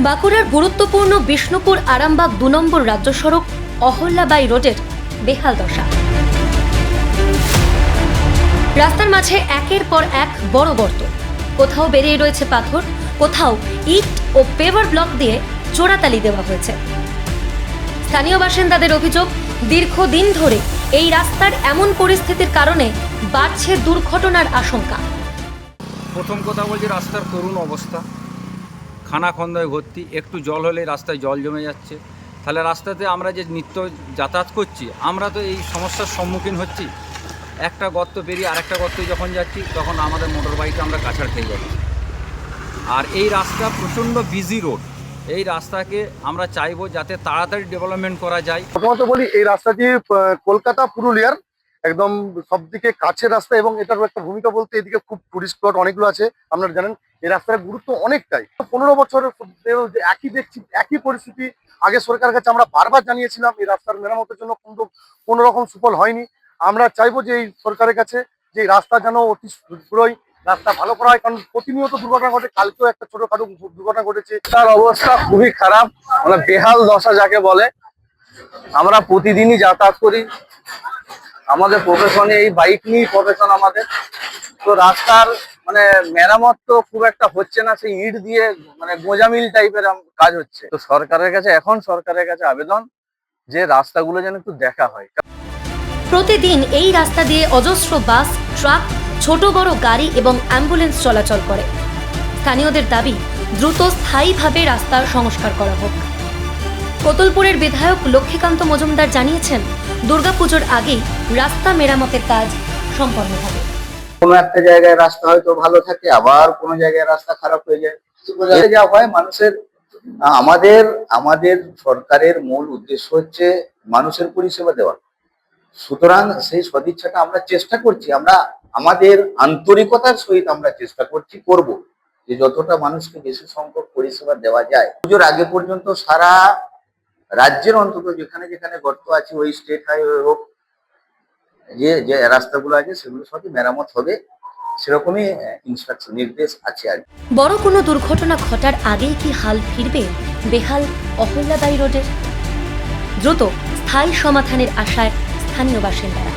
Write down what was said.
বাঁকুড়ার গুরুত্বপূর্ণ বিষ্ণুপুর আরামবাগ 2 নম্বর রাজ্য সড়ক অহল্যাবাই রোডের বেহাল দশা। রাস্তার মাঝে একের পর এক বড় গর্ত, কোথাও বেরিয়ে রয়েছে পাথর, কোথাও ইট ও পেভার ব্লক দিয়ে চোরাতালি দেওয়া হয়েছে। স্থানীয় বাসিন্দাদের অভিযোগ, দীর্ঘদিন ধরে এই রাস্তার এমন পরিস্থিতির কারণে বাড়ছে দুর্ঘটনার আশঙ্কা। প্রথম কথা বলছি, রাস্তার করুণ অবস্থা, খানাখন্দায় ভর্তি। একটু জল হলে রাস্তায় জল জমে যাচ্ছে। তাহলে রাস্তাতে আমরা যে নিত্য যাতায়াত করছি, আমরা তো এই সমস্যার সম্মুখীন হচ্ছি। একটা গর্ত পেরিয়ে আরেকটা গর্তে যখন যাচ্ছি, তখন আমাদের মোটর বাইকে আমরা কাছাড় খেয়ে যাচ্ছি। আর এই রাস্তা প্রচণ্ড বিজি রোড। এই রাস্তাকে আমরা চাইবো যাতে তাড়াতাড়ি ডেভেলপমেন্ট করা যায়। প্রথমত বলি, এই রাস্তাটি কলকাতা পুরুলিয়ার একদম সবদিকে কাছের রাস্তা, এবং এটার একটা ভূমিকা বলতে এদিকে খুব টুরিস্ট স্পট অনেকগুলো আছে। আপনারা জানেন এই রাস্তার গুরুত্ব অনেকটাই। 15 বছরের একই দেখছি, একই পরিস্থিতি। আগে সরকারের কাছে আমরা বারবার জানিয়েছিলাম এই রাস্তার মেরামতের জন্য, কিন্তু কোনো রকম সুফল হয়নি। আমরা চাইবো যে এই সরকারের কাছে যে এই রাস্তা যেন অতি শীঘ্রই রাস্তা ভালো করা হয়, কারণ প্রতিনিয়ত দুর্ঘটনা ঘটে। কালকেও একটা ছোটখাটো দুর্ঘটনা ঘটেছে। তার অবস্থা খুবই খারাপ, মানে বেহাল দশা যাকে বলে। আমরা প্রতিদিনই যাতায়াত করি, আমাদের প্রফেশনে এই বাইক নিয়েই প্রফেশন আমাদের। তো রাস্তার মানে মেরামত তো খুব একটা হচ্ছে না, সেই ইট দিয়ে মানে গোজামিল টাইপের কাজ হচ্ছে। তো সরকারের কাছে আবেদন যে রাস্তাগুলো যেন একটু দেখা হয়। প্রতিদিন এই রাস্তা দিয়ে অজস্র বাস, ট্রাক, ছোট বড় গাড়ি এবং অ্যাম্বুলেন্স চলাচল করে। স্থানীয়দের দাবি, দ্রুত স্থায়ীভাবে রাস্তার সংস্কার করা হোক। কোতলপুরের বিধায়ক লক্ষ্মীকান্ত মজুমদার জানিয়েছেন, দুর্গাপুজোর আগেই রাস্তা মেরামতের কাজ সম্পন্ন হবে। কোনো একটা জায়গায় রাস্তা হয়তো ভালো থাকে, আবার কোনো জায়গায় রাস্তা খারাপ হয়ে যায়। যা হয় মানুষের, আমাদের সরকারের মূল উদ্দেশ্য হচ্ছে মানুষের পরিষেবা দেওয়া। সুতরাং সেই সদিচ্ছাটা আমরা চেষ্টা করছি, আমরা আমাদের আন্তরিকতার সহিত আমরা চেষ্টা করব যে যতটা মানুষকে বেশি সংখ্যক পরিষেবা দেওয়া যায়। পুজোর আগে পর্যন্ত সারা রাজ্যের অন্তত যেখানে যেখানে গর্ত আছে, ওই স্টেট হাইওয়ে হোক, যে রাস্তাগুলো আছে সেগুলো সবই মেরামত হবে, সেরকমই ইনস্ট্রাকশন নির্দেশ আছে। আর বড় কোনো দুর্ঘটনা ঘটার আগেই কি হাল ফিরবে বেহাল অহল্যাবাই রোডের? দ্রুত স্থায়ী সমাধানের আশায় স্থানীয় বাসিন্দারা।